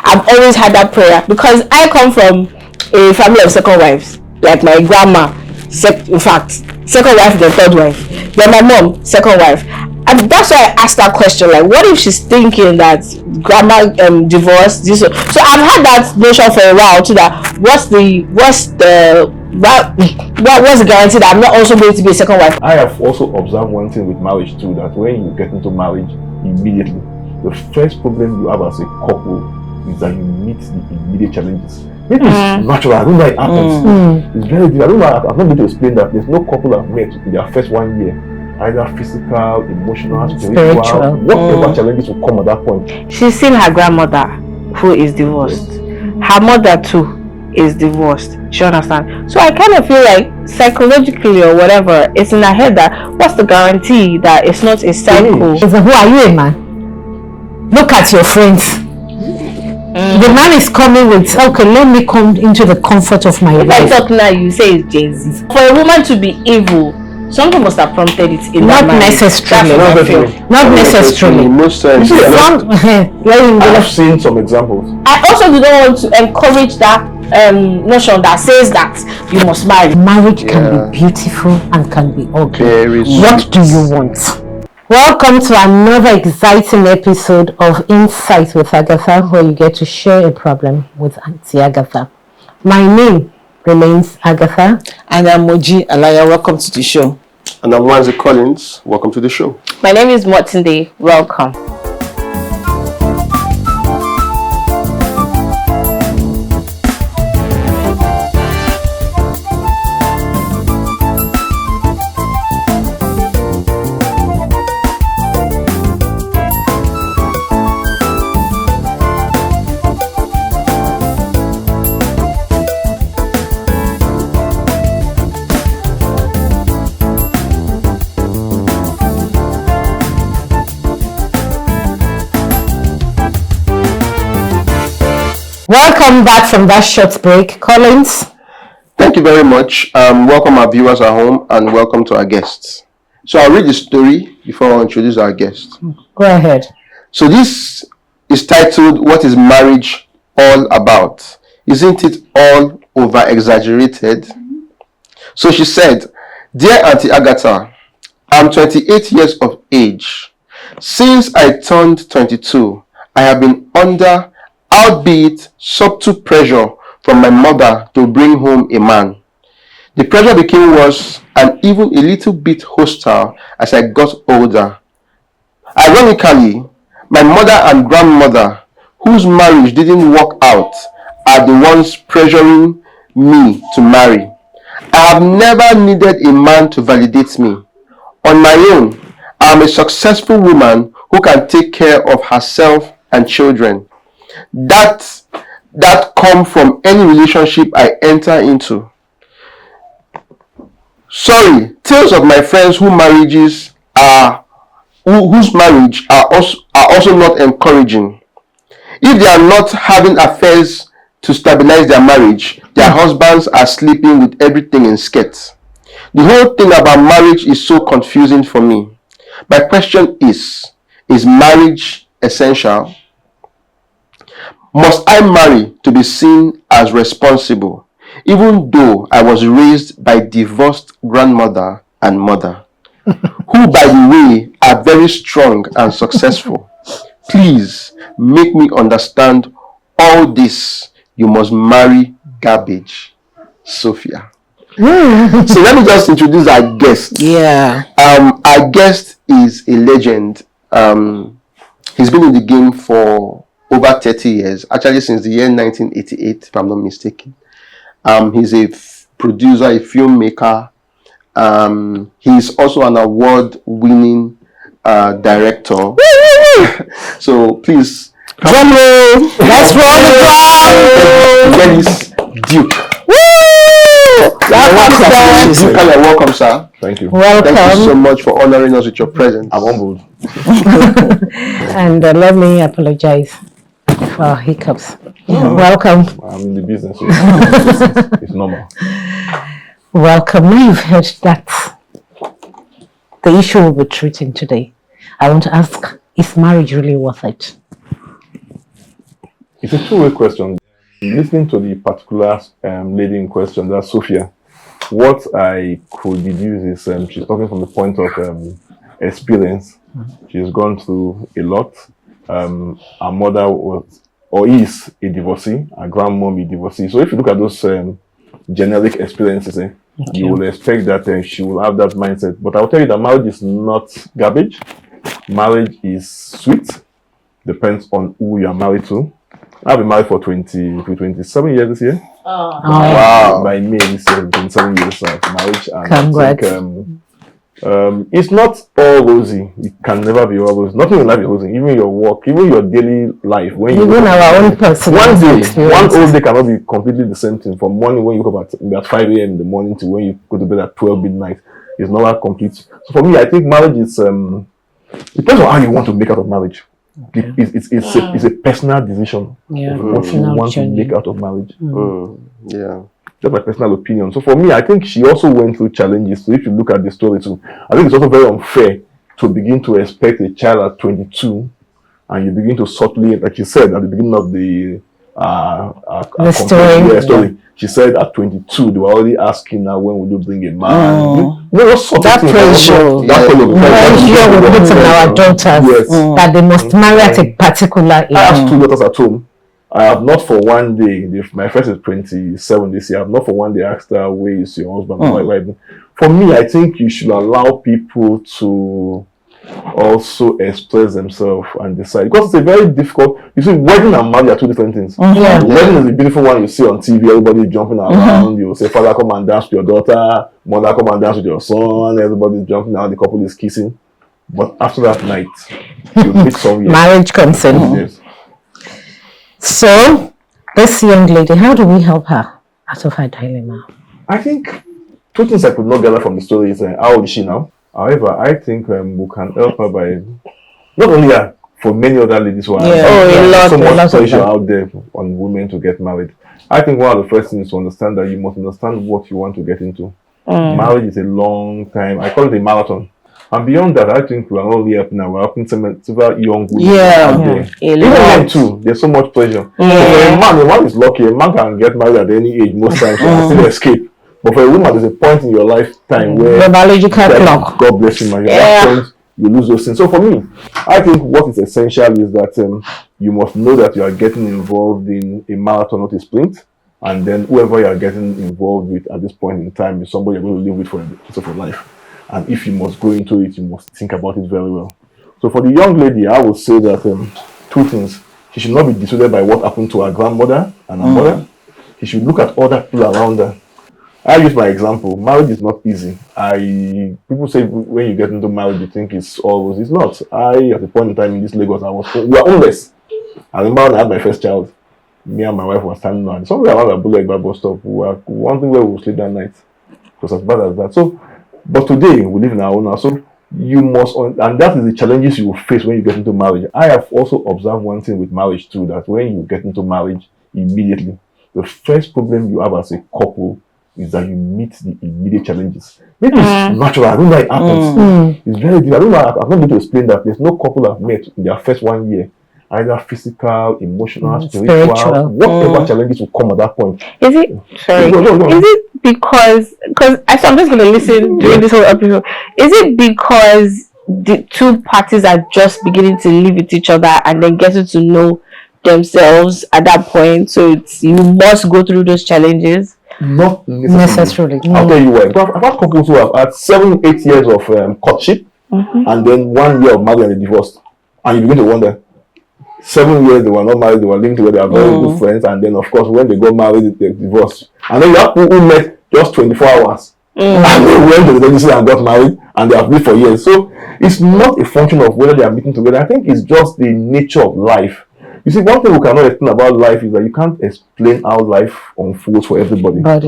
I've always had that prayer because I come from a family of second wives. Like my grandma, in fact, second wife, then third wife. Then my mom, second wife. And that's why I asked that question. Like, what if she's thinking that grandma divorced? This, so I've had that notion for a while too. That what's the guarantee that I'm not also going to be a second wife? I have also observed one thing with marriage too, that when you get into marriage immediately, the first problem you have as a couple is that you meet the immediate challenges. Maybe it's natural, I don't know how it happens. It's very difficult. I don't know, I'm not going to explain that. There's no couple I've met in their first 1 year, either physical, emotional, spiritual. Whatever challenges will come at that point. She's seen her grandmother who is divorced. Her mother too is divorced. Do you understand? So I kind of feel like psychologically or whatever, it's in her head that what's the guarantee that it's not a cycle? So who are you, a man? Look at your friends. The man is coming with, okay, let me come into the comfort of my life. If I talk now, you say it's Jay-Z. For a woman to be evil, something must have prompted it in not necessarily. Not necessarily. In most sense. I've seen some examples. I also do not want to encourage that notion that says that you must marry. Marriage can be beautiful and can be ugly. What do you want? Welcome to another exciting episode of Insight with Agatha, where you get to share a problem with Auntie Agatha. My name remains Agatha. And I'm Moji Alaya. Welcome to the show. And I'm Wanzi Collins. Welcome to the show. My name is Motunde. Welcome. Welcome back from that short break, Collins. Thank you very much. Welcome our viewers at home and welcome to our guests. So I'll read the story before I introduce our guest. Go ahead. So this is titled, What is Marriage All About? Isn't it all over exaggerated? So she said, Dear Auntie Agatha, I'm 28 years of age. Since I turned 22, I have been under albeit subtle pressure from my mother to bring home a man. The pressure became worse and even a little bit hostile as I got older. Ironically, my mother and grandmother, whose marriage didn't work out, are the ones pressuring me to marry. I have never needed a man to validate me. On my own, I am a successful woman who can take care of herself and children. That come from any relationship I enter into. Sorry, tales of my friends whose marriage are also not encouraging. If they are not having affairs to stabilize their marriage, their husbands are sleeping with everything in skirts. The whole thing about marriage is so confusing for me. My question is marriage essential? Must I marry to be seen as responsible, even though I was raised by divorced grandmother and mother, who, by the way, are very strong and successful? Please make me understand all this. You must marry garbage. Sophia. So let me just introduce our guest. Yeah. Our guest is a legend. He's been in the game for over 30 years, actually since the year 1988, if I'm not mistaken. He's a producer, a filmmaker. He's also an award-winning director. So please, drum roll. Let's roll the drum. Dennis Duke. Welcome, sir. Thank you. Welcome. Thank you so much for honoring us with your presence. I'm humbled. And let me apologize for hiccups. Welcome. I'm in the business. It's normal. Welcome. Now you've heard that the issue we'll be treating today. I want to ask, is marriage really worth it? It's a two-way question. Listening to the particular lady in question, that's Sophia, what I could deduce is she's talking from the point of experience. She's gone through a lot. Her mother was or is a divorcee, her grandmom is a divorcee. So if you look at those generic experiences, you will expect that she will have that mindset. But I'll tell you that marriage is not garbage. Marriage is sweet. Depends on who you are married to. I've been married for 27 years this year. Oh. Wow. By May this year, 27 years of marriage. And Congrats. I think, it's not all rosy. It can never be all rosy. Nothing in life is rosy. Even your work, even your daily life. When Even our own personal one whole day cannot be completely the same thing. From morning when you wake up at 5 a.m. in the morning to when you go to bed at 12 midnight, it's not complete. So for me, I think marriage is it depends on how you want to make out of marriage. Okay. It's a personal decision. Yeah. What you want to make out of marriage. Yeah. That's my personal opinion. So for me, I think she also went through challenges. So if you look at the story too, I think it's also very unfair to begin to expect a child at 22 and you begin to subtly, like you said at the beginning of the story. She said at 22 they were already asking her, when will you bring a man? That pressure we put on our daughters that they must marry at a particular age. I have two daughters at home. I have not for one day, my first is 27 this year, I have not for one day asked her, where is your husband? For me, I think you should allow people to also express themselves and decide, because it's a very difficult, you see, wedding and marriage are two different things. Wedding is a beautiful one you see on TV, everybody jumping around, you say, father come and dance with your daughter, mother come and dance with your son, everybody's jumping around, the couple is kissing. But after that night, you meet somebody. Marriage comes in. Yes. So, this young lady, how do we help her out of her dilemma? I think two things I could not gather from the story is how old is she now? However, I think we can help her by not only her, for many other ladies who are so much pressure out there on women to get married. I think one of the first things is to understand that you must understand what you want to get into. Marriage is a long time. I call it a marathon. And beyond that, I think we are only helping now. We're helping several young women out there. Even men too. There's so much pressure. So for a man is lucky. A man can get married at any age most times and still escape. But for a woman, there's a point in your lifetime where the biological clock. God bless you, man. At that point, you lose those things. So for me, I think what is essential is that you must know that you are getting involved in a marathon, not a sprint. And then whoever you are getting involved with at this point in time is somebody you're going to live with for the rest of your life. And if you must go into it, you must think about it very well. So for the young lady, I would say that two things. She should not be dissuaded by what happened to her grandmother and her mother. She should look at other people around her. I use my example. Marriage is not easy. People say when you get into marriage, you think it's always. It's not. At a point in time in this Lagos, we were homeless. I remember when I had my first child, me and my wife were standing on somewhere around a bullet bus stop. We were wondering where we would sleep that night. It was as bad as that. So, but today we live in our own house. So you must, and that is the challenges you will face when you get into marriage. I have also observed one thing with marriage too, that when you get into marriage immediately, the first problem you have as a couple is that you meet the immediate challenges. Maybe it's natural. I don't know how it happens. It's very difficult. I don't know. I'm not going to explain that. There's no couple I've met in their first 1 year, either physical, emotional, spiritual, whatever challenges will come at that point. Is it? Sorry. No. Is it because I'm just going to listen during this whole episode. Is it because the two parties are just beginning to live with each other and then getting to know themselves at that point? So you must go through those challenges. Not necessarily. I'll tell you why. I've had couples who have had 7-8 years of courtship and then 1 year of marriage and they divorced. And you begin to wonder, 7 years they were not married, they were living together, they are very good friends, and then of course when they got married, they divorced. And then you have people who met just 24 hours. And they went to the registry and got married and they have lived for years. So it's not a function of whether they are meeting together. I think it's just the nature of life. You see, one thing we cannot explain about life is that you can't explain how life unfolds for everybody. That's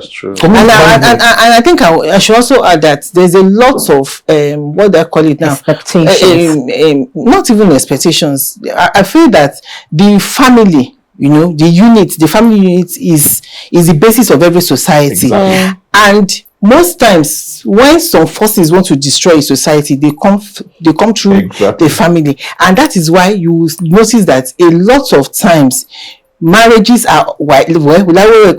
true. And I think I should also add that there's a lot of what they call it now, expectations. Not even expectations. I feel that the family, the family unit is the basis of every society. Exactly. And most times when some forces want to destroy a society, they come through Exactly. the family, and that is why you notice that a lot of times marriages are what would I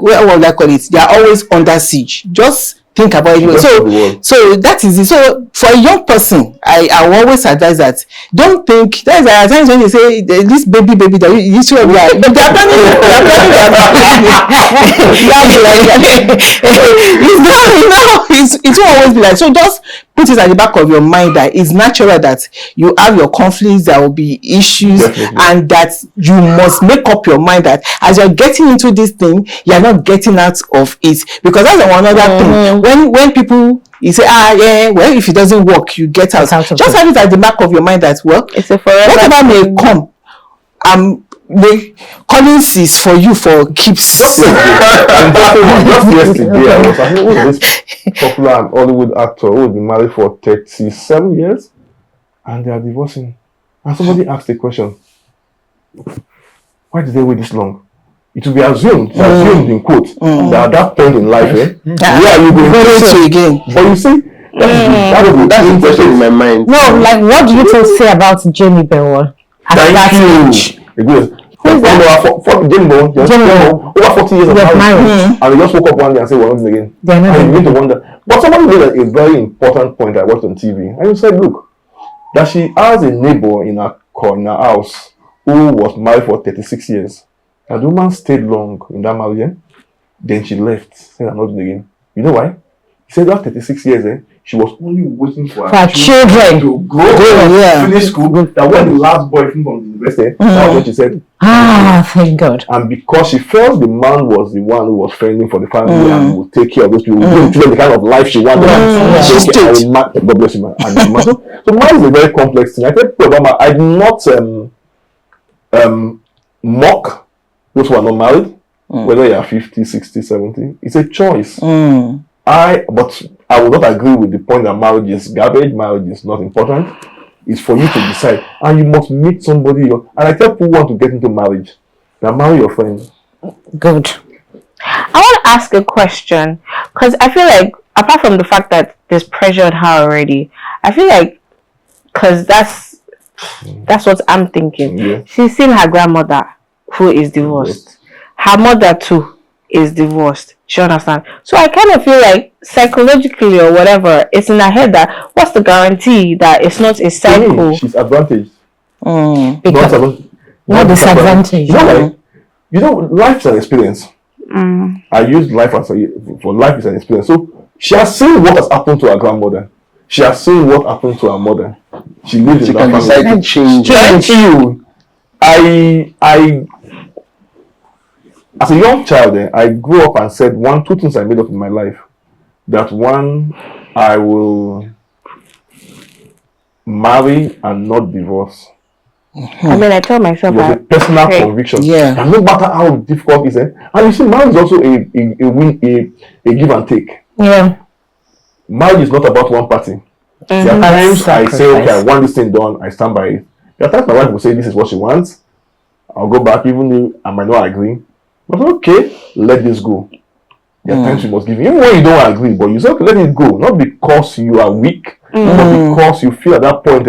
call it? They are always under siege. Just think about it. So that is it. So for a young person, I will always advise that don't think. That's at times when they say this baby that you should be like, they are planning. It will always be like, so just put it at the back of your mind that it's natural that you have your conflicts, there will be issues. Definitely. And that you must make up your mind that as you're getting into this thing, you're not getting out of it, because that's another thing. When people you say, well, if it doesn't work, you get out. Just have it at the back of your mind that, well, It's a forever whatever may come, the Collins is for you for keeps. Just yesterday, I was who was this popular Hollywood actor who has been married for 37 years and they are divorcing. And somebody asked a question: why did they wait this long? It will be assumed in quote, that at that point in life, where are you going to again? But you see, that's the question in my mind. No, like, what do you two say about Jamie Benwell? Thank you. Jimbo, over 40 years of marriage, and they just woke up one day and said, we're not again. And you begin to wonder. But somebody made a very important point I watched on TV, and he said, look, that she has a neighbor in her house who was married for 36 years. And the woman stayed long in that marriage, then she left, said, I'm not doing it again. You know why? He said that 36 years, she was only waiting for her children to grow, finish school. That when the last boy came from the university, that was what she said. Thank God. And because she felt the man was the one who was fending for the family and would take care of those people, give them the kind of life she wanted. God bless you, man. So mine is a very complex thing. I tell people, I do not mock those who are not married, whether you are 50, 60, 70. It's a choice. But I will not agree with the point that marriage is garbage, marriage is not important. It's for you to decide. And you must meet somebody. And I tell people who want to get into marriage, that marry your friends. Good. I want to ask a question, because I feel like, apart from the fact that there's pressure on her already, I feel like, because that's what I'm thinking. Yeah. She's seen her grandmother who is divorced. Her mother too is divorced. Do you understand? So I kind of feel like psychologically or whatever, it's in her head that what's the guarantee that it's not a cycle? She's advantaged. Because not disadvantage. You know, life is an experience. I use life for life is an experience. So she has seen what has happened to her grandmother. She has seen what happened to her mother. She lives in that family. Decide to change. Thank you. I as a young child, I grew up and said two things I made up in my life. That one, I will marry and not divorce. I mean, I tell myself it was a personal conviction. Yeah. And no matter how difficult it is, and you see, marriage is also a give and take. Yeah. Marriage is not about one party. There are times I say, okay, I want this thing done, I stand by it. There are times my wife will say, this is what she wants. I'll go back, even though I might not agree. But okay, let this go. There are times you must give in. Even when you don't agree, but you say, okay, let it go. Not because you are weak, but because you feel at that point,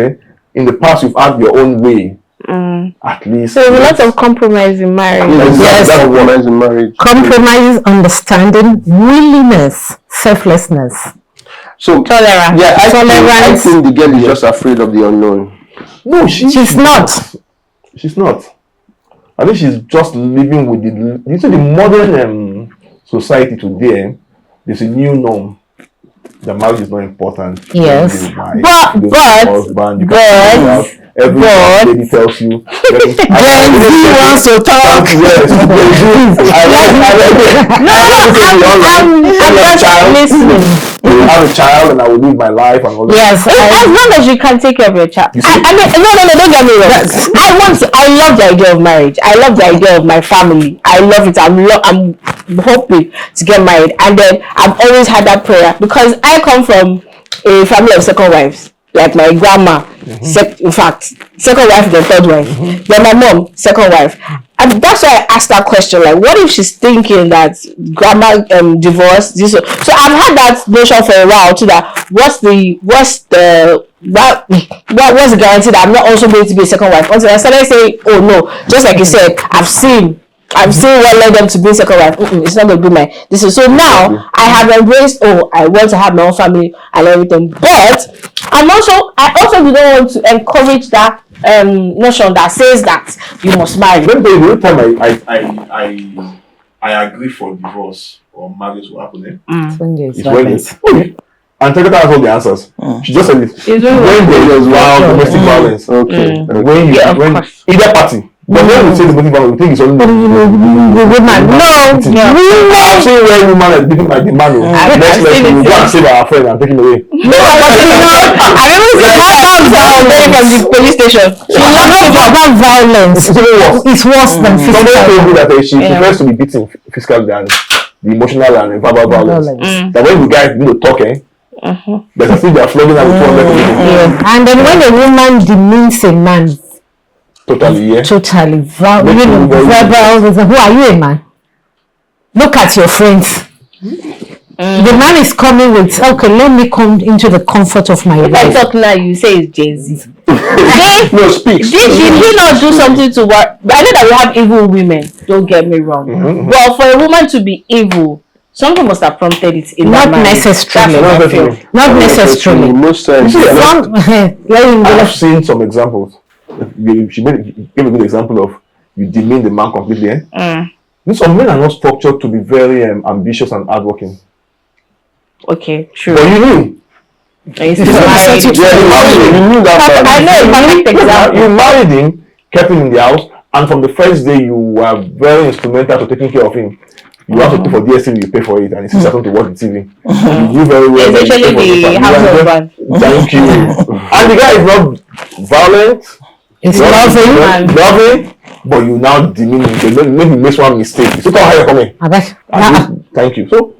in the past you've had your own way. At least. So there's a lot of compromise in marriage. Yes, that's compromise in marriage. Compromise, understanding, willingness, selflessness. So Tolerance. Yeah, I think the girl is just afraid of the unknown. No, she's not. She's not. I think she's just living with the modern society today. There's a new norm. The marriage is not important. Yes. Every lady tells you. Gen Z wants to talk. Yes. I'm just listening. You have a child and I will live my life and all that. Yes. As long as you can take care of your child. I mean, no, don't get me wrong. I love the idea of marriage. I love the idea of my family. I love it. I'm hoping to get married. And then I've always had that prayer because I come from a family of second wives. Like my grandma, in fact, second wife, then third wife. Then my mom, second wife. And that's why I asked that question. Like, what if she's thinking that grandma divorce this? So I've had that notion for a while too. That what's the guarantee that I'm not also going to be a second wife? Until I started saying, oh no, just like you said, I've seen what led them to be second wife. It's not going to be my this is so now I have embraced. Oh, I want to have my own family and everything, but I also do not want to encourage that notion that says that you must marry. When the only time I agree for divorce or marriage will happen, it's when it's and Tegata has all the answers. She just said it. When there is domestic violence, when either party. But when we say domestic violence, we think it's only the woman. No, I've seen where woman is beaten by the man. Next lesson, we go and save our friend and take him away. No, I remember from the police station. She loves about violence. It's worse than physical. Somebody told me that she prefers to be beaten physically than the emotional and verbal violence. That when the guys need to talk, but I think they are flogging her with 200 people. And then when a woman demeans a man, totally, verbal. Who are you, a man? Look at your friends. The man is coming with, okay, let me come into the comfort of my wife. If I talk now, you say it's Jay-Z. No, speak. Did he not do something to work? I know that we have evil women, don't get me wrong. But for a woman to be evil, something must have prompted it in not necessarily. Not necessarily. Most times, I've seen some examples. She gave a good example of you demean the man completely. Some men are not structured to be very ambitious and hardworking. Okay, true. But you knew. You married him, kept him in the house, and from the first day you were very instrumental to taking care of him. You have to pay for DSTV, you pay for it, and it's starting to watch the TV. You do very well. Especially the household. Thank you. And the guy is not violent. It's loving, but you now demean him. Maybe he makes one mistake. So how you coming? Thank you. So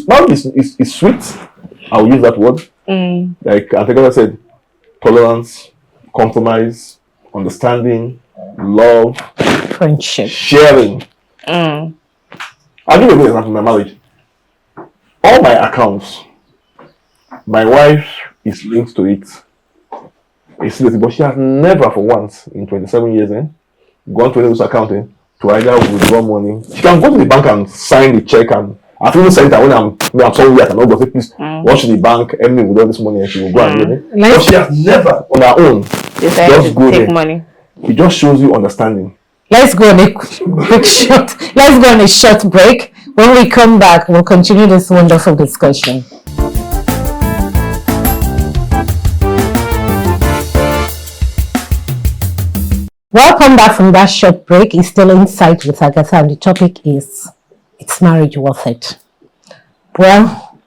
marriage is sweet. I'll use that word. Like I think I said, tolerance, compromise, understanding, love, friendship, sharing. I'll give you a good example of my marriage. All my accounts, my wife is linked to it. But she has never for once in 27 years gone to those accounting to either withdraw money. She can go to the bank and sign the check, and I've even sent her when I'm sorry I cannot go say please watch the bank, help me with all this money, and she will go and get it. But she has never on her own just go take there. Money. It just shows you understanding. Let's go on a quick short. Let's go on a short break. When we come back, we'll continue this wonderful discussion. Welcome back from that short break. It's still Insight with Agatha, and the topic is, is marriage worth it? Well,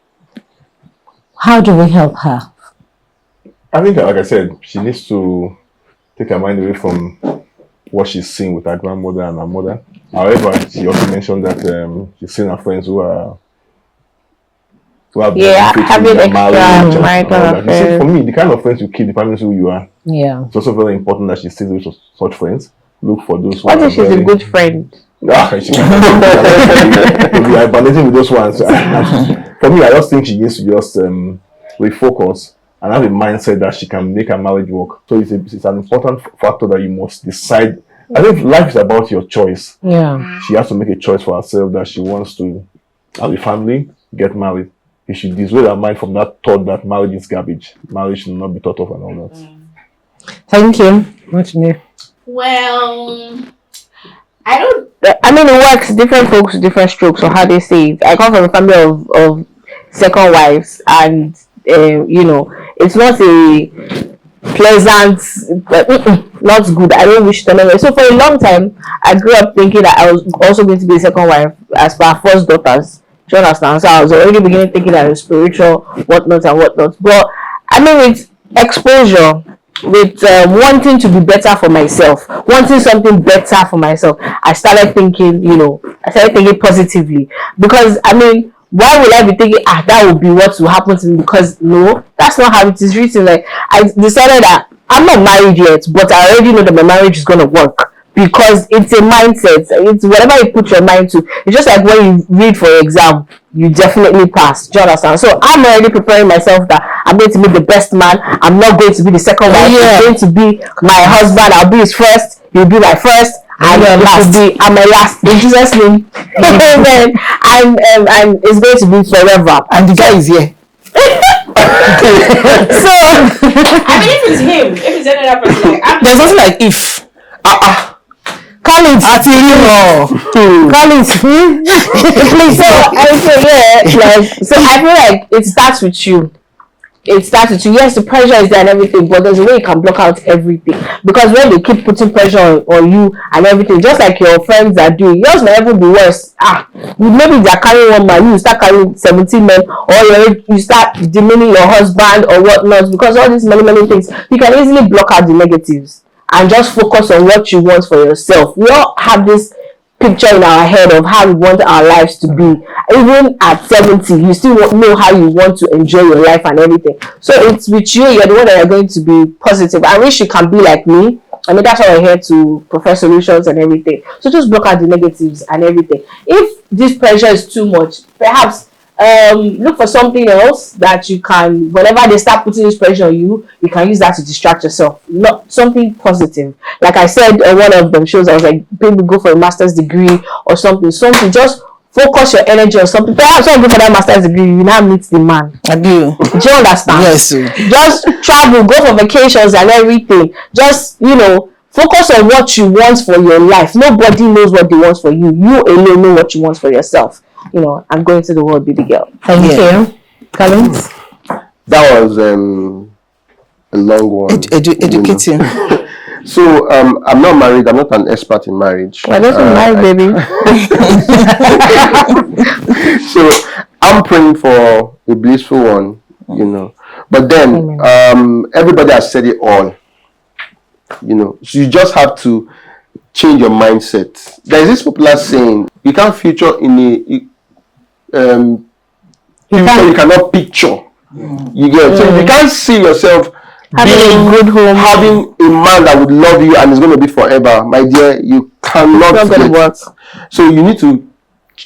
how do we help her? I think, like I said, she needs to take her mind away from what she's seeing with her grandmother and her mother. However, she also mentioned that she's seen her friends who are having extra marital affairs. For me, the kind of friends you keep depends who you are. Yeah. It's also very important that she stays with such friends. Look for those. What if she's a good friend? She can be hibernating with those ones. For me, I just think she needs to just refocus and have a mindset that she can make her marriage work. So it's an important factor that you must decide. I think life is about your choice. Yeah. She has to make a choice for herself that she wants to have a family, get married. She should dissuade her mind from that thought that marriage is garbage. Marriage should not be thought of and all that. Thank you. What's new? Well, I mean, it works. Different folks, different strokes, or how they say it. I come from a family of second wives, and it's not a pleasant, not good. I don't wish them anyway. So for a long time, I grew up thinking that I was also going to be a second wife as per our first daughters. Do you understand? So I was already beginning thinking that it was spiritual, whatnot and whatnot. But I mean, with exposure, with wanting to be better for myself, wanting something better for myself, I started thinking positively. Because I mean, why would I be thinking that would be what will happen to me? Because no, that's not how it is written. Like, I decided that I'm not married yet, but I already know that my marriage is gonna work. because it's a mindset. It's whatever you put your mind to. It's just like when you read for your exam, you definitely pass. Do you understand? So I'm already preparing myself that I'm going to be the best man. I'm not going to be the second wife. I'm going to be my husband. I'll be his first. He'll be my first. And I'm my last. In Jesus' name. Amen. And it's going to be forever. And the guy is here. So I mean, if it's him, if it's any other person, like there's nothing like if. Collins, Collins, please. So I say so I feel like it starts with you. Yes, the pressure is there and everything, but there's a way you can block out everything. Because when they keep putting pressure on you and everything, just like your friends are doing, yours may even be worse. Maybe they're carrying one man, you start carrying 17 men, or you start demeaning your husband or whatnot, because all these many things, you can easily block out the negatives and just focus on what you want for yourself. We all have this picture in our head of how we want our lives to be. Even at 70, you still know how you want to enjoy your life and everything. So it's with you. You're the one that are going to be positive. I wish you can be like me. I mean, that's why we're here to prefer solutions and everything. So just block out the negatives and everything. If this pressure is too much, perhaps look for something else that you can, whenever they start putting this pressure on you, you can use that to distract yourself. Not something positive. Like I said on one of them shows, I was like, maybe go for a master's degree or something. Just focus your energy on something. Perhaps when you go for that master's degree, you now meet the man. I do. Do you understand? Yes. Just travel, go for vacations and everything. Just, focus on what you want for your life. Nobody knows what they want for you. You alone know what you want for yourself. I'm going to the world, baby girl. Thank you. Collins? That was a long one. Educating. So I'm not married. I'm not an expert in marriage. Well, that's married, baby. So I'm praying for a blissful one, But then everybody has said it all. So you just have to change your mindset. There is this popular saying: you can't feature in you cannot picture. You get so you can't see yourself having a good home, having a man that would love you and is going to be forever. My dear, you cannot. It's not going to work. So you need to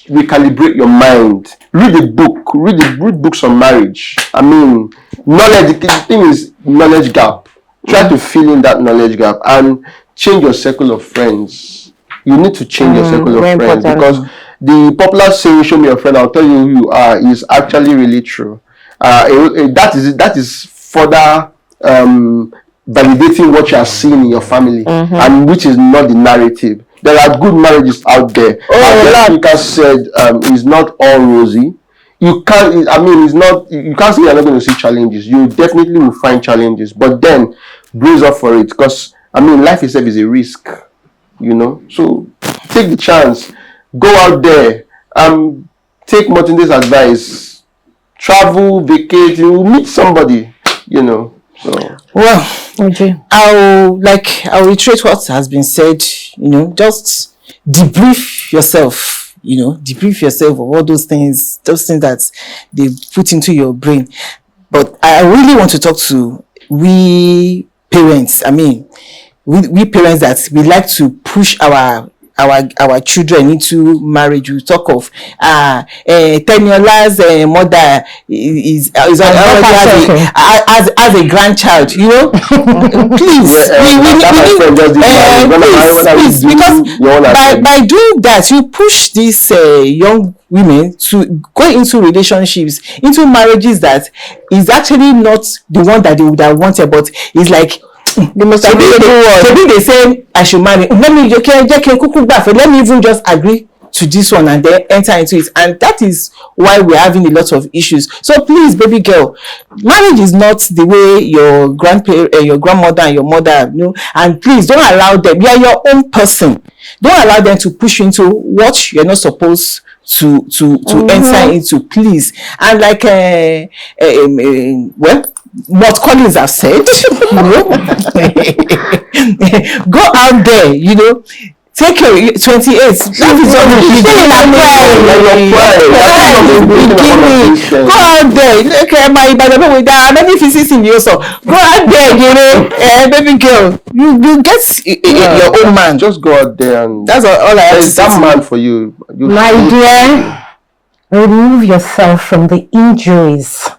recalibrate your mind. Read a book. Read books on marriage. I mean, knowledge. The thing is knowledge gap. Try to fill in that knowledge gap and change your circle of friends. You need to change your circle of friends because the popular saying, "Show me your friend, I'll tell you who you are," is actually really true. That is further validating what you are seeing in your family, and which is not the narrative. There are good marriages out there. As Jessica said, it's not all rosy. You can't. I mean, it's not. You can't say you're not going to see challenges. You definitely will find challenges, but then brace up for it, because life itself is a risk. So take the chance. Go out there. Take Martin's advice. Travel, vacate. You will meet somebody. So. Well, I'll reiterate what has been said. Just debrief yourself. Debrief yourself of all those things that they put into your brain. But I really want to talk to we parents. We parents that we like to push our children into marriage. We talk of 10 year old's mother is already as a grandchild. Please, please, because by doing that you push these young women to go into relationships, into marriages that is actually not the one that they would have wanted, but it's like the most available one. So they say I should marry. Let me even just agree to this one and then enter into it, and that is why we're having a lot of issues. So please, baby girl, marriage is not the way your grandmother and your mother, and please don't allow them. You are your own person. Don't allow them to push you into what you're not supposed to enter into, please. And like what Collins have said, go out there, Take care. 28. That is what we do. Go out there. Okay, my brother with that. Maybe if you see in the also, go out there, baby girl. You get your own man. Just go out there and that's all I have to say. That man for you. My dear, remove yourself from the injuries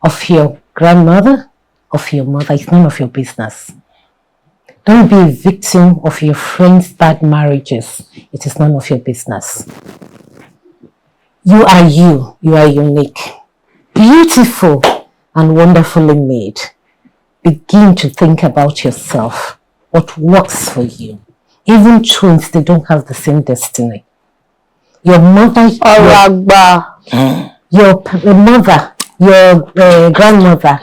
of your grandmother, of your mother. It's none of your business. Don't be a victim of your friends' bad marriages. It is none of your business. You are you. You are unique. Beautiful and wonderfully made. Begin to think about yourself. What works for you. Even twins, they don't have the same destiny. Your mother, your grandmother,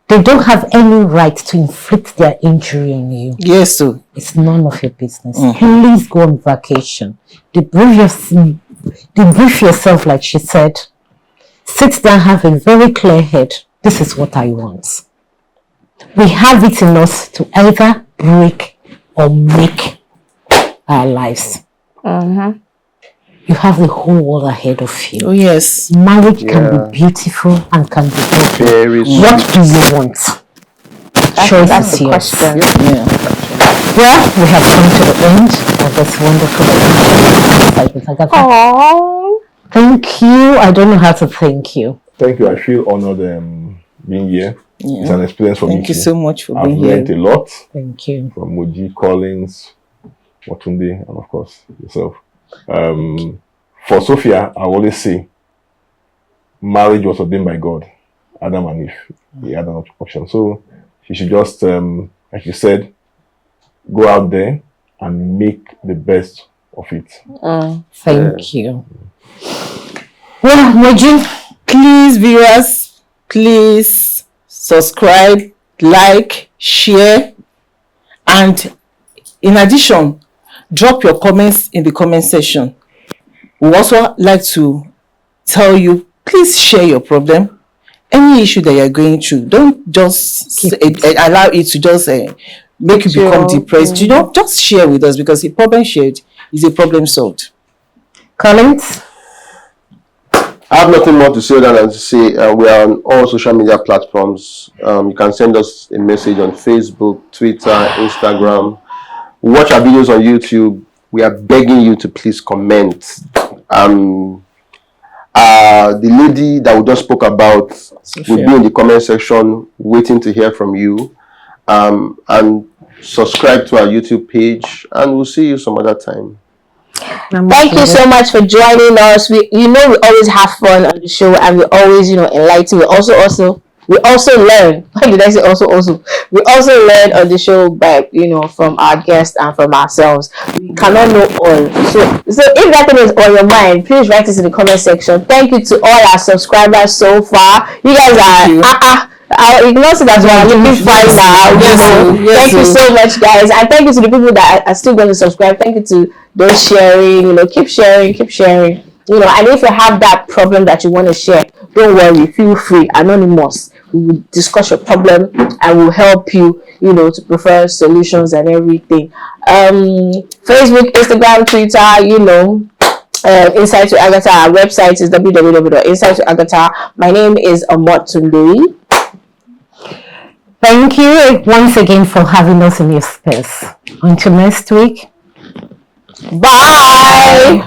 they don't have any right to inflict their injury on you. Yes, sir. It's none of your business. Please go on vacation. Debrief yourself, like she said. Sit down, have a very clear head. This is what I want. We have it in us to either break or make our lives. You have the whole world ahead of you. Oh, yes. Marriage can be beautiful and can be broken. What do you want? Choice is yours. Well, we have come to the end of this wonderful episode. Thank you. I don't know how to thank you. Thank you. I feel honored being here. Yeah. It's an experience for me. Thank you so much for being here. I've learned a lot. Thank you. From Moji, Collins, Watunde, and of course yourself. For Sophia, I always say marriage was ordained by God, Adam and Eve. He had an option. So she should just, like you said, go out there and make the best of it. Thank you. Well, Moji, please, viewers, please subscribe, like, share, and in addition, drop your comments in the comment section. We also like to tell you, please share your problem. Any issue that you're going through, don't just allow it to just make you become depressed. You know, just share with us, because a problem shared is a problem solved. Collins? I have nothing more to say than to say we are on all social media platforms. You can send us a message on Facebook, Twitter, Instagram. Watch our videos on YouTube. We are begging you to please comment. The lady that we just spoke about Sophia will be in the comment section waiting to hear from you. And subscribe to our YouTube page, and we'll see you some other time. Thank you so much for joining us. We always have fun on the show, and we always, enlighten. We also learn. Why did I say also? We also learn on the show by, from our guests and from ourselves. We cannot know all. So if that thing is on your mind, please write it in the comment section. Thank you to all our subscribers so far. You guys are I ignore that we are looking fine now. Thank you so much, guys, and thank you to the people that are still going to subscribe. Thank you to those sharing. Keep sharing. And if you have that problem that you want to share, don't worry. Feel free. Anonymous. We will discuss your problem and we'll help you. To prefer solutions and everything. Facebook, Instagram, Twitter. Insight to Agatha. Our website is www.insight-to-agatha. My name is Omotundei. Thank you once again for having us in your space. Until next week. Bye.